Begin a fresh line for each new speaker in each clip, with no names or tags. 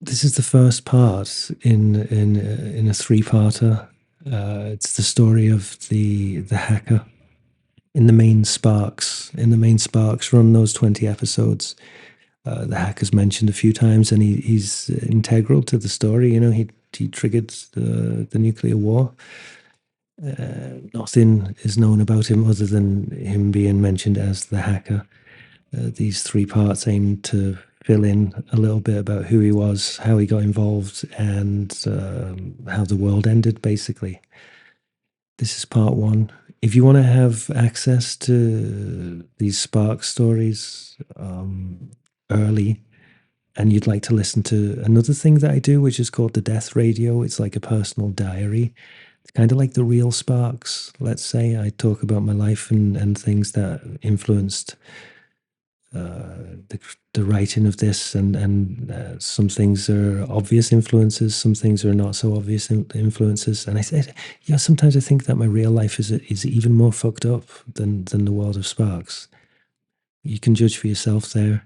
This is the first part in a three-parter. It's the story of the hacker in the main Sparks. In the main Sparks run, those 20 episodes. The hacker's mentioned a few times, and he's integral to the story. You know, he triggered the nuclear war. Nothing is known about him other than him being mentioned as the hacker. These three parts aim to fill in a little bit about who he was, how he got involved, and how the world ended, basically. This is part one. If you want to have access to these Spark stories early, and you'd like to listen to another thing that I do, which is called the Death Radio, it's like a personal diary. It's kind of like the real Sparks, let's say. I talk about my life and things that influenced the writing of this, and some things are obvious influences, some things are not so obvious influences. And I said, yeah, sometimes I think that my real life is even more fucked up than the world of Sparks. You can judge for yourself there.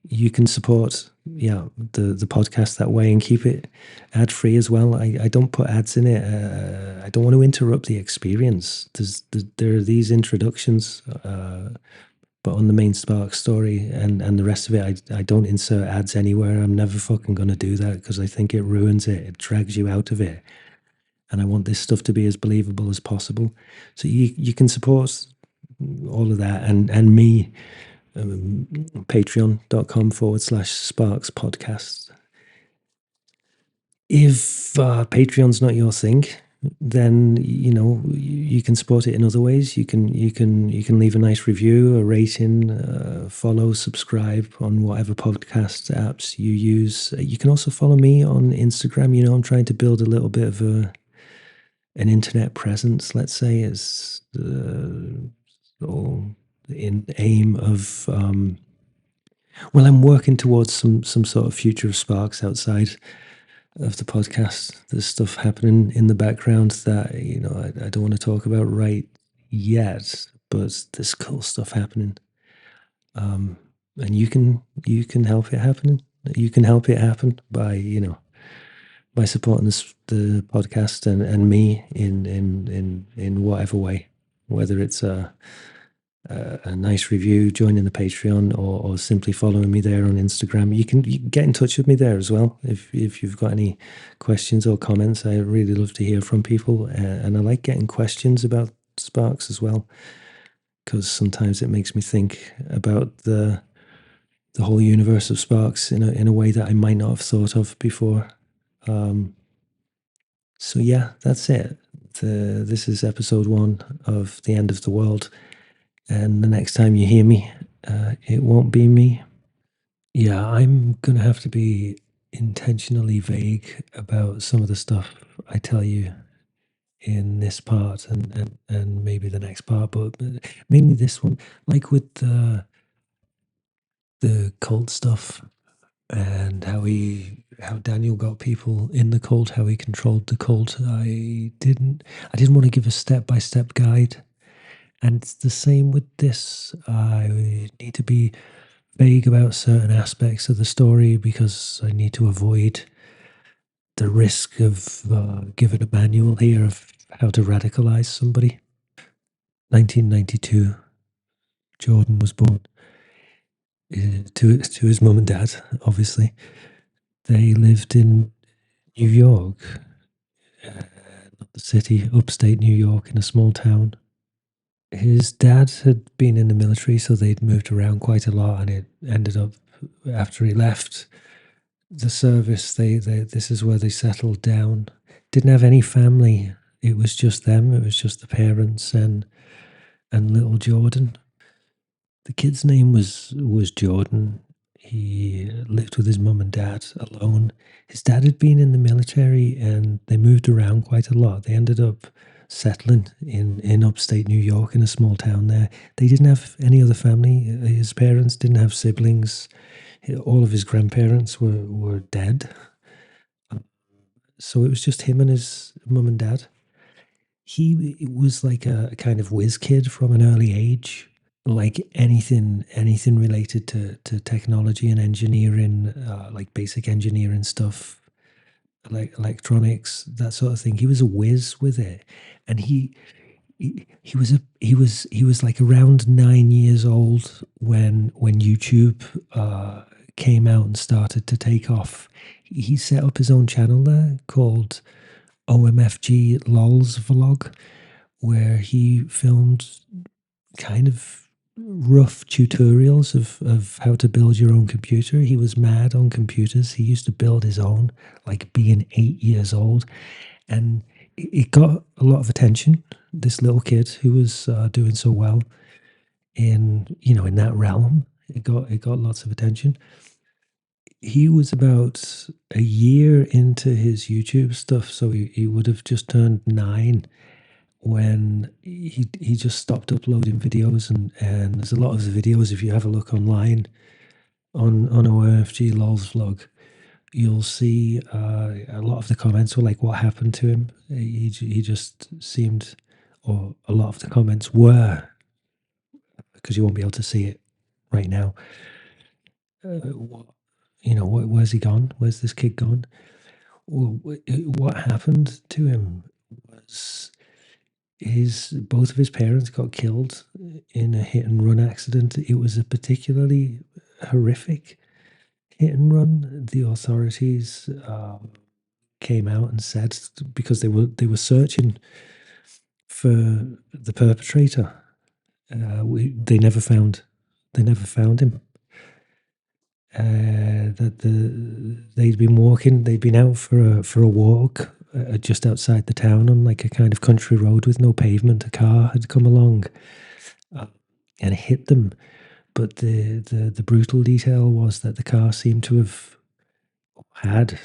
You can support, yeah, the podcast that way and keep it ad free as well. I don't put ads in it. I don't want to interrupt the experience. There are these introductions. But on the main Spark story and the rest of it, I don't insert ads anywhere. I'm never fucking going to do that because I think it ruins it. It drags you out of it. And I want this stuff to be as believable as possible. So you can support all of that and me, patreon.com/Sparks podcast. If Patreon's not your thing, then you can support it in other ways. You can leave a nice review, a rating, follow, subscribe on whatever podcast apps you use. You can also follow me on Instagram. You know, I'm trying to build a little bit of an internet presence. Let's say is all in aim of well, I'm working towards some sort of future of Sparks outside of the podcast. There's stuff happening in the background that I don't want to talk about right yet, but there's cool stuff happening. And you can help it happen. You can help it happen by supporting the podcast and me in whatever way, whether it's a nice review, joining the Patreon, or simply following me there on Instagram. You can get in touch with me there as well if you've got any questions or comments. I really love to hear from people, and I like getting questions about Sparks as well, because sometimes it makes me think about the whole universe of Sparks in a way that I might not have thought of before. So yeah, that's it. This is episode one of The End of the World. And the next time you hear me, it won't be me. Yeah, I'm going to have to be intentionally vague about some of the stuff I tell you in this part and maybe the next part, but mainly this one. Like with the cult stuff and how Daniel got people in the cult, how he controlled the cult. I didn't want to give a step-by-step guide. And it's the same with this. I need to be vague about certain aspects of the story because I need to avoid the risk of giving a manual here of how to radicalize somebody. 1992, Jordan was born to his mum and dad, obviously. They lived in New York, not the city, upstate New York, in a small town. His dad had been in the military, so they'd moved around quite a lot, and it ended up after he left the service, they this is where they settled down. Didn't have any family. It was just them. It was just the parents and little Jordan. The kid's name was Jordan. He lived with his mum and dad alone. His dad had been in the military, and they moved around quite a lot. They ended up settling in upstate New York in a small town there. They didn't have any other family. His parents didn't have siblings. All of his grandparents were dead. So it was just him and his mum and dad. He was like a kind of whiz kid from an early age. like anything related to technology and engineering, like basic engineering stuff, like electronics, that sort of thing. He was a whiz with it, and he was like around 9 years old when YouTube came out and started to take off. He set up his own channel there called OMFG Lols Vlog, where he filmed kind of rough tutorials of how to build your own computer. He was mad on computers. He used to build his own, like being 8 years old, and it got a lot of attention. This little kid who was doing so well in in that realm, it got lots of attention. He was about a year into his YouTube stuff, so he would have just turned 9 when he just stopped uploading videos, and there's a lot of the videos, if you have a look online on OFG Lol's vlog, you'll see a lot of the comments were like, what happened to him? He just seemed, or a lot of the comments were, because you won't be able to see it right now, what, where's he gone? Where's this kid gone? Well, what happened to him was his both of his parents got killed in a hit and run accident. It was a particularly horrific hit and run. The authorities came out and said, because they were searching for the perpetrator. They never found him. They'd been out for a walk just outside the town on like a kind of country road with no pavement. A car had come along uh, and hit them, but the brutal detail was that the car seemed to have had,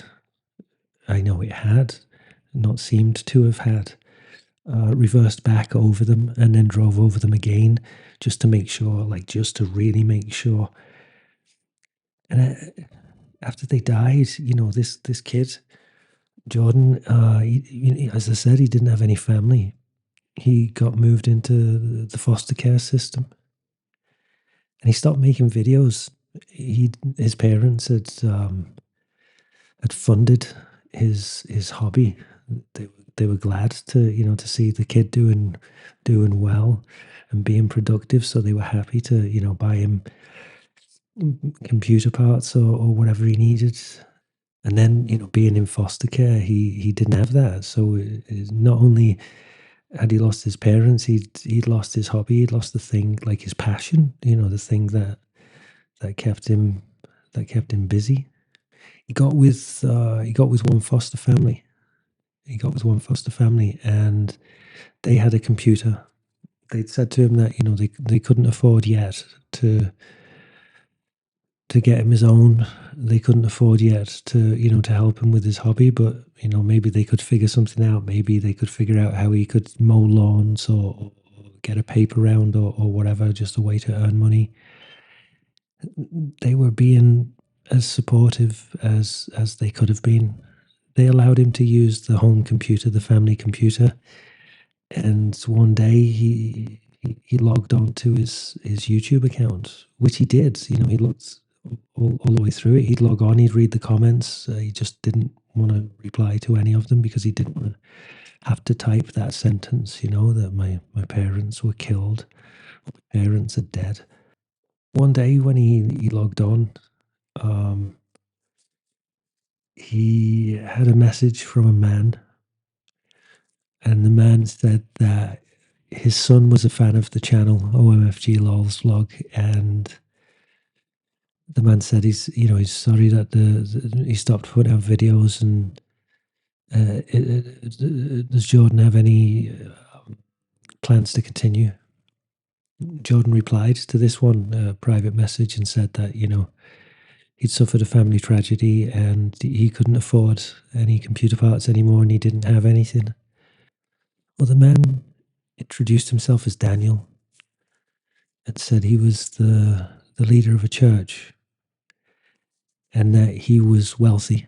I know it had, not seemed to have had, reversed back over them and then drove over them again, just to make sure, like just to really make sure. And after they died, this kid Jordan, as I said, he didn't have any family. He got moved into the foster care system, and he stopped making videos. His parents had funded his hobby. They were glad to see the kid doing well and being productive. So they were happy to buy him computer parts or whatever he needed. And then being in foster care, he didn't have that. So not only had he lost his parents, he'd lost his hobby, he'd lost the thing, like his passion, the thing that kept him busy. He got with one foster family. He got with one foster family, and they had a computer. They'd said to him that they couldn't afford yet to get him his own. They couldn't afford yet to help him with his hobby, but maybe they could figure something out. Maybe they could figure out how he could mow lawns or get a paper round or whatever, just a way to earn money. They were being as supportive as they could have been. They allowed him to use the home computer, the family computer, and one day he logged on to his YouTube account, which he did. He looked all the way through it. He'd log on, he'd read the comments. He just didn't want to reply to any of them because he didn't want to have to type that sentence, that my parents were killed, my parents are dead. One day when he logged on, um, he had a message from a man, and the man said that his son was a fan of the channel OMFG Lol's vlog, and the man said he's sorry that he stopped putting out videos, and does Jordan have any plans to continue? Jordan replied to this one private message and said that he'd suffered a family tragedy and he couldn't afford any computer parts anymore, and he didn't have anything. Well, the man introduced himself as Daniel and said he was the leader of a church, and that he was wealthy,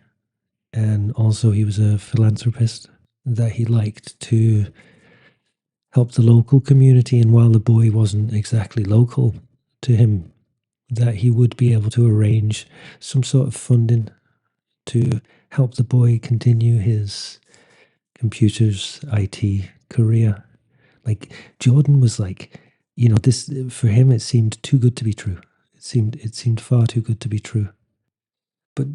and also he was a philanthropist, that he liked to help the local community. And while the boy wasn't exactly local to him, that he would be able to arrange some sort of funding to help the boy continue his computers IT career. Like Jordan was like, this for him it seemed too good to be true. It seemed far too good to be true. But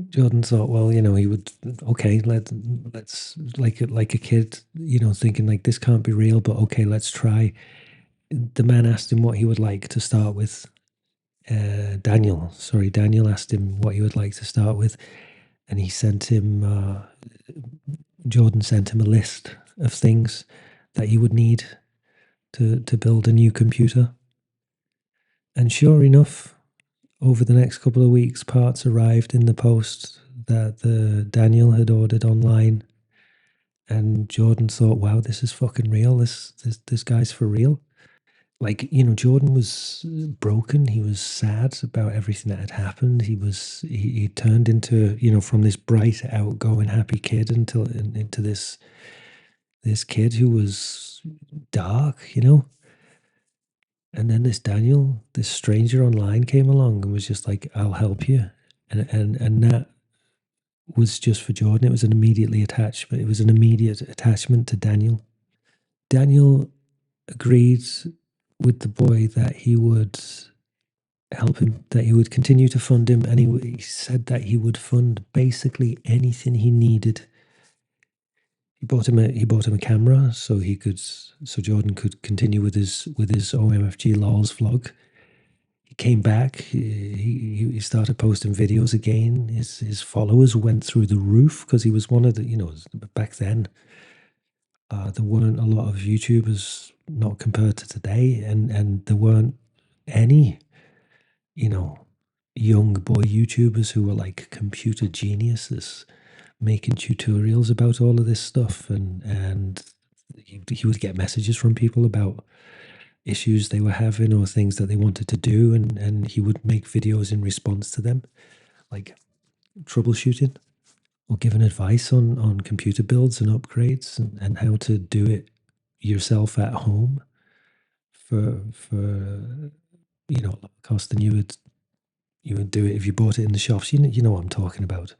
Jordan thought, well, he would okay, let's like a kid, thinking like this can't be real, but okay, let's try. The man asked him what he would like to start with. Daniel asked him what he would like to start with, and he sent him. Jordan sent him a list of things that he would need to build a new computer. And sure enough, over the next couple of weeks, parts arrived in the post that the Daniel had ordered online. And Jordan thought, "Wow, this is fucking real. This guy's for real." Like, Jordan was broken. He was sad about everything that had happened. He turned into, from this bright, outgoing, happy kid into this kid who was dark. And then this Daniel, this stranger online, came along and was just like, "I'll help you," and that was just for Jordan. It was an immediately attachment. It was an immediate attachment to Daniel. Daniel agreed with the boy that he would help him, that he would continue to fund him, and he said that he would fund basically anything he needed. He bought him a camera so Jordan could continue with his OMFG lols vlog. He came back. He started posting videos again. His followers went through the roof because he was one of the, back then there weren't a lot of YouTubers, not compared to today, and there weren't any, you know young boy YouTubers who were like computer geniuses making tutorials about all of this stuff, and he would get messages from people about issues they were having or things that they wanted to do, and he would make videos in response to them, like troubleshooting or giving advice on computer builds and upgrades, and how to do it yourself at home for lower cost than you would do it if you bought it in the shops. You know what I'm talking about.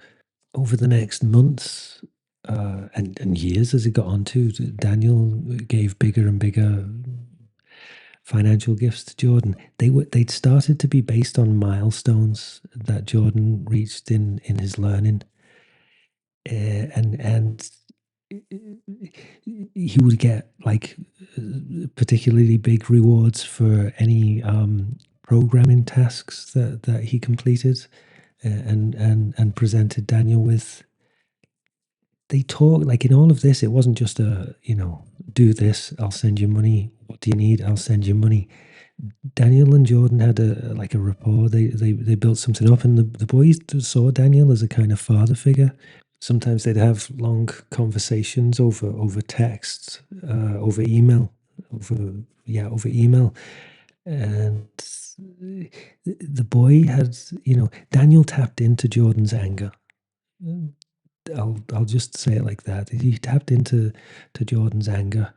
Over the next months and years as it got on to, Daniel gave bigger and bigger financial gifts to Jordan. They'd started to be based on milestones that Jordan reached in his learning, and he would get like particularly big rewards for any programming tasks that he completed, and presented Daniel with. They talk like in all of this. It wasn't just do this, I'll send you money. What do you need? I'll send you money. Daniel and Jordan had a rapport. They built something up, and the boys saw Daniel as a kind of father figure. Sometimes they'd have long conversations over text, over email, over email, and the boy had, Daniel tapped into Jordan's anger. I'll just say it like that. He tapped into Jordan's anger,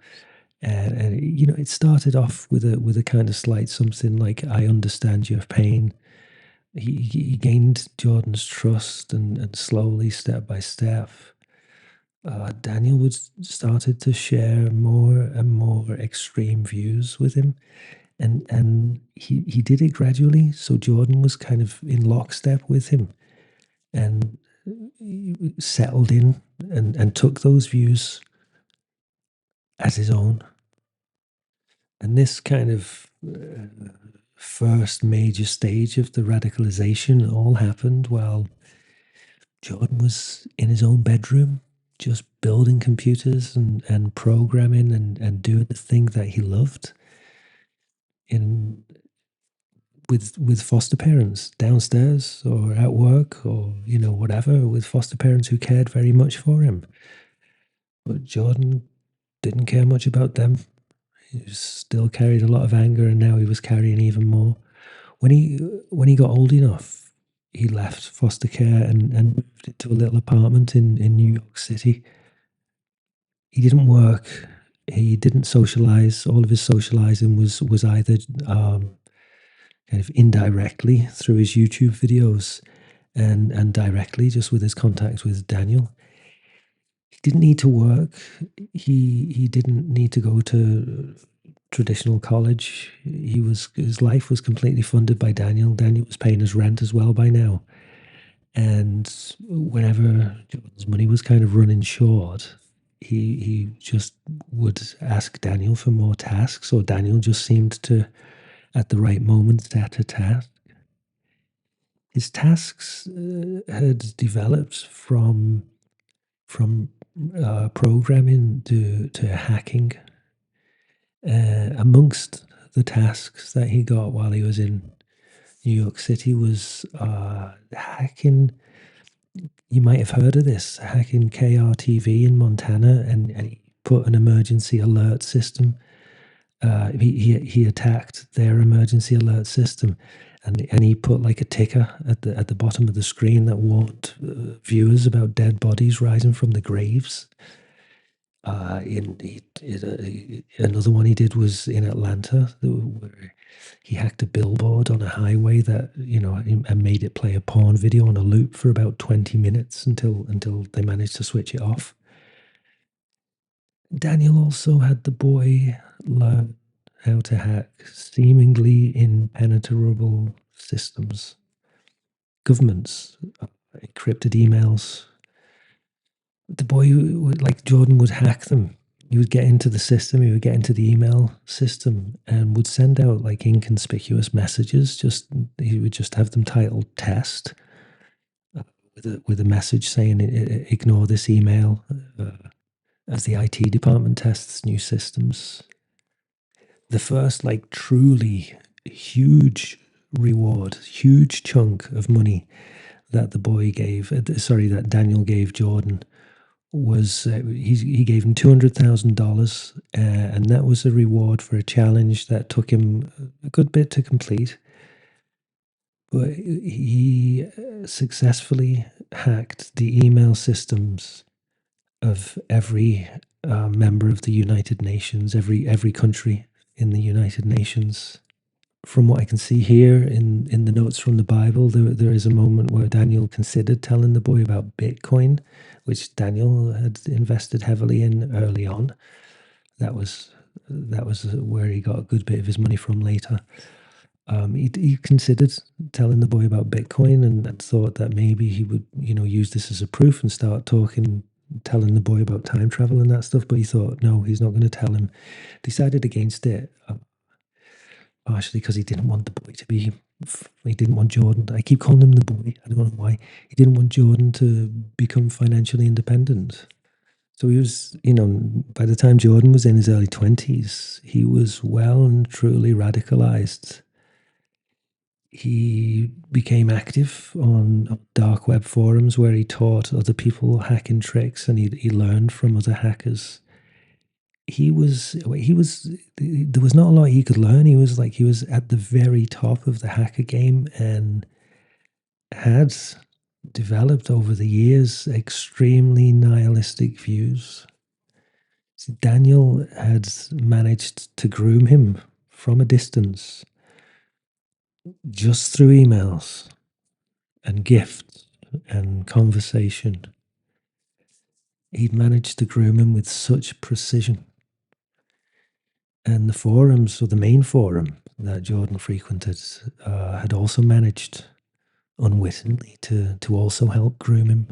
and it started off with a kind of slight something like, "I understand your pain." He gained Jordan's trust, and slowly, step by step, Daniel would started to share more and more extreme views with him, and he did it gradually. So Jordan was kind of in lockstep with him, and he settled in, and took those views as his own. And this kind of first major stage of the radicalization all happened while Jordan was in his own bedroom, just building computers and programming, and doing the thing that he loved in with foster parents downstairs or at work, or whatever, with foster parents who cared very much for him. But Jordan didn't care much about them. He still carried a lot of anger, and now he was carrying even more. When he got old enough, he left foster care and moved into a little apartment in New York City. He didn't work He didn't socialize. All of his socializing was either kind of indirectly through his YouTube videos and directly just with his contact with Daniel. He didn't need to work. He didn't need to go to traditional college. His life was completely funded by Daniel. Daniel was paying his rent as well by now. And whenever Jordan's money was kind of running short, he just would ask Daniel for more tasks, or Daniel just seemed to, at the right moment, set a task. His tasks had developed from programming to hacking. Amongst the tasks that he got while he was in New York City was hacking. You might have heard of this, hacking KRTV in Montana, and he put an emergency alert system. He attacked their emergency alert system, and he put like a ticker at the bottom of the screen that warned viewers about dead bodies rising from the graves. Another one he did was in Atlanta, where he hacked a billboard on a highway that and made it play a porn video on a loop for about 20 minutes until they managed to switch it off. Daniel also had the boy learn how to hack seemingly impenetrable systems, governments, encrypted emails. The boy, like Jordan, would hack them. He would get into the system, he would get into the email system and would send out like inconspicuous messages. Just he would just have them titled test with a message saying ignore this email as the IT department tests new systems. The first like truly huge reward, huge chunk of money that the boy gave, sorry, that Daniel gave Jordan was he gave him $200,000, and that was a reward for a challenge that took him a good bit to complete. But he successfully hacked the email systems of every member of the United Nations, every country in the United Nations. From what I can see here in the notes from the Bible, there is a moment where Daniel considered telling the boy about Bitcoin, which Daniel had invested heavily in early on. That was where he got a good bit of his money from later. He considered telling the boy about Bitcoin and thought that maybe he would, use this as a proof and start telling the boy about time travel and that stuff. But he thought, no, he's not going to tell him. Decided against it. Partially because he didn't want the boy to be, he didn't want Jordan. I keep calling him the boy. I don't know why. He didn't want Jordan to become financially independent. So he was, by the time Jordan was in his early 20s, he was well and truly radicalized. He became active on dark web forums where he taught other people hacking tricks and he learned from other hackers. There was not a lot he could learn. He was at the very top of the hacker game and had developed over the years extremely nihilistic views. See, Daniel had managed to groom him from a distance just through emails and gifts and conversation. He'd managed to groom him with such precision. And the forums, or the main forum that Jordan frequented, had also managed unwittingly to also help groom him,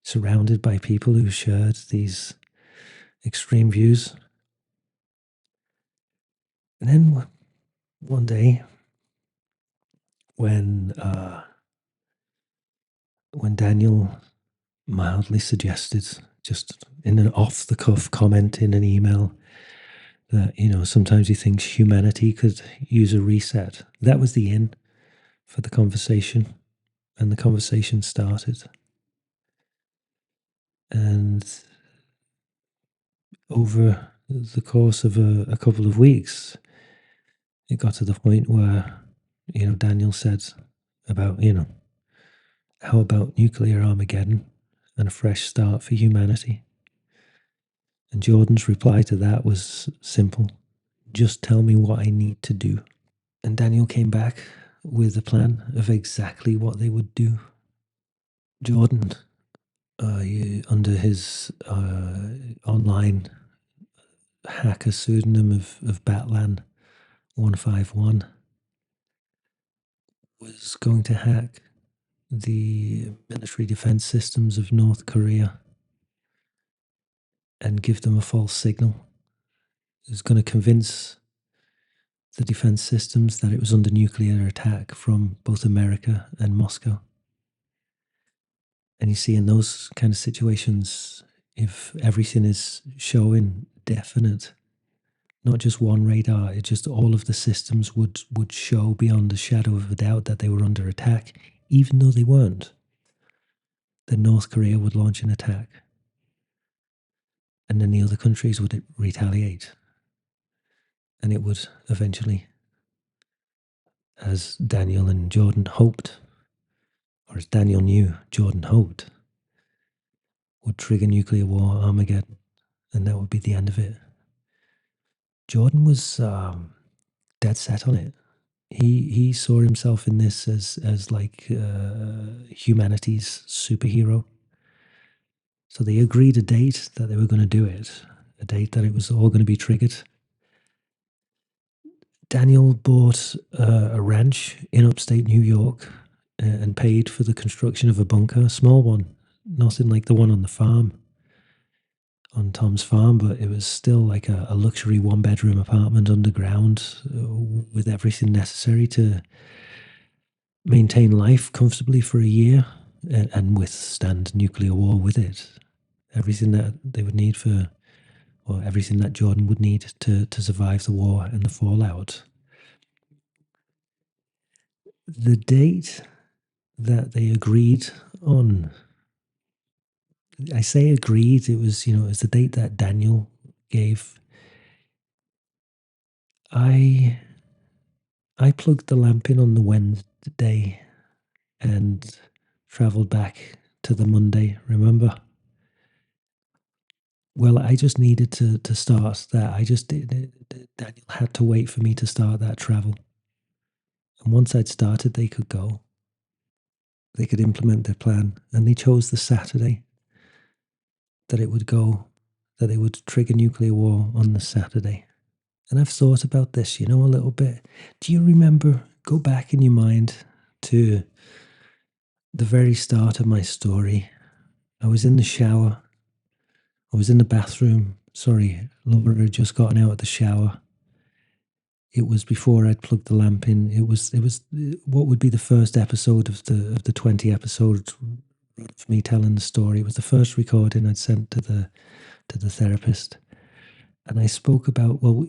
surrounded by people who shared these extreme views. And then one day, when Daniel mildly suggested, just in an off the cuff comment in an email, that sometimes he thinks humanity could use a reset. That was the in for the conversation, and the conversation started. And over the course of a couple of weeks, it got to the point where Daniel said about how about nuclear Armageddon and a fresh start for humanity. And Jordan's reply to that was simple: just tell me what I need to do. And Daniel came back with a plan of exactly what they would do. Jordan, under his online hacker pseudonym of BatLAN151, was going to hack the military defense systems of North Korea and give them a false signal. He was going to convince the defense systems that it was under nuclear attack from both America and Moscow. And you see, in those kind of situations, if everything is showing definite, not just one radar, it just all of the systems would show beyond a shadow of a doubt that they were under attack, even though they weren't, then North Korea would launch an attack. And then the other countries would retaliate. And it would eventually, as Daniel and Jordan hoped, or as Daniel knew, Jordan hoped, would trigger nuclear war, Armageddon, and that would be the end of it. Jordan was dead set on it. He saw himself in this as like humanity's superhero. So they agreed a date that they were going to do it, a date that it was all going to be triggered. Daniel bought a ranch in upstate New York and paid for the construction of a bunker, a small one, nothing like the one on the farm, on Tom's farm, but it was still like a luxury one-bedroom apartment underground with everything necessary to maintain life comfortably for a year and withstand nuclear war with it. Everything that they would need for, or everything that Jordan would need to survive the war and the fallout. The date that they agreed on, I say agreed, it was, it was the date that Daniel gave. I plugged the lamp in on the Wednesday and traveled back to the Monday, remember? Well, I just needed to start that. I just did. Daniel had to wait for me to start that travel. And once I'd started, they could go. They could implement their plan. And they chose the Saturday that it would go, that they would trigger nuclear war on the Saturday. And I've thought about this, a little bit. Do you remember, go back in your mind to the very start of my story? I was in the shower. I was in the bathroom. Sorry, Laura had just gotten out of the shower. It was before I'd plugged the lamp in. It was what would be the first episode of the 20 episodes of me telling the story. It was the first recording I'd sent to the therapist. And I spoke about, well,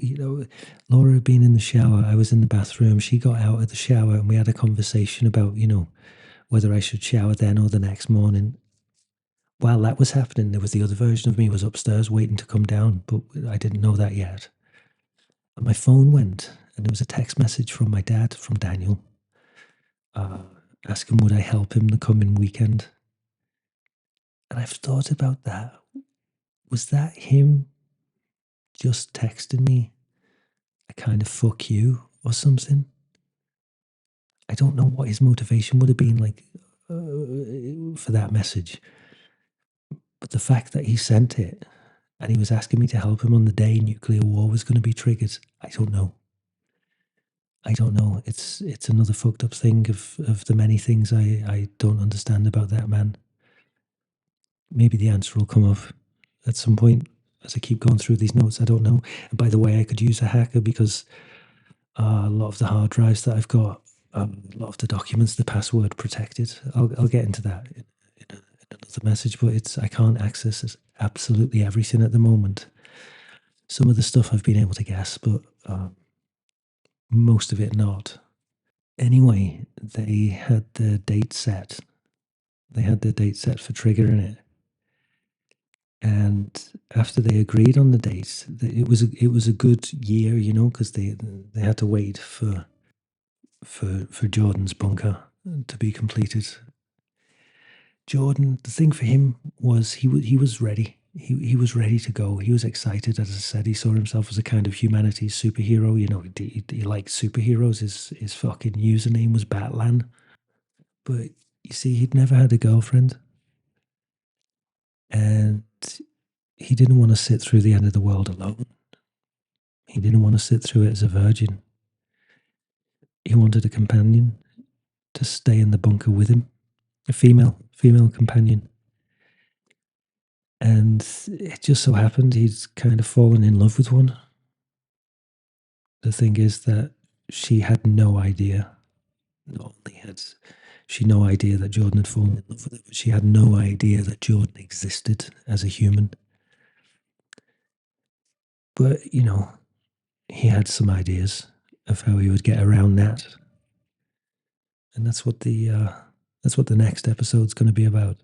Laura had been in the shower. I was in the bathroom. She got out of the shower and we had a conversation about, whether I should shower then or the next morning. While that was happening, there was the other version of me was upstairs waiting to come down, but I didn't know that yet. And my phone went and there was a text message from my dad, from Daniel, asking would I help him the coming weekend. And I've thought about that. Was that him just texting me a kind of fuck you or something? I don't know what his motivation would have been like for that message. But the fact that he sent it and he was asking me to help him on the day nuclear war was going to be triggered, I don't know. I don't know. It's another fucked up thing of the many things I don't understand about that man. Maybe the answer will come up at some point as I keep going through these notes. I don't know. And by the way, I could use a hacker because a lot of the hard drives that I've got, a lot of the documents, the password protected. I'll get into that in another message, but I can't access absolutely everything at the moment. Some of the stuff I've been able to guess, but most of it not. Anyway, they had the date set. They had the date set for triggering it. And after they agreed on the date, it was a good year, because they had to wait for Jordan's bunker to be completed. Jordan, the thing for him was he was ready. he was ready to go. He was excited. As I said, he saw himself as a kind of humanities superhero. You know, he liked superheroes. His fucking username was Batlan. But you see, he'd never had a girlfriend, and he didn't want to sit through the end of the world alone. He didn't want to sit through it as a virgin. He wanted a companion to stay in the bunker with him, a female companion. And it just so happened he'd kind of fallen in love with one. The thing is that she had no idea. Not only had she no idea that Jordan had fallen in love with her, but she had no idea that Jordan existed as a human. But, you know, he had some ideas of how he would get around that. And that's what the next episode's going to be about.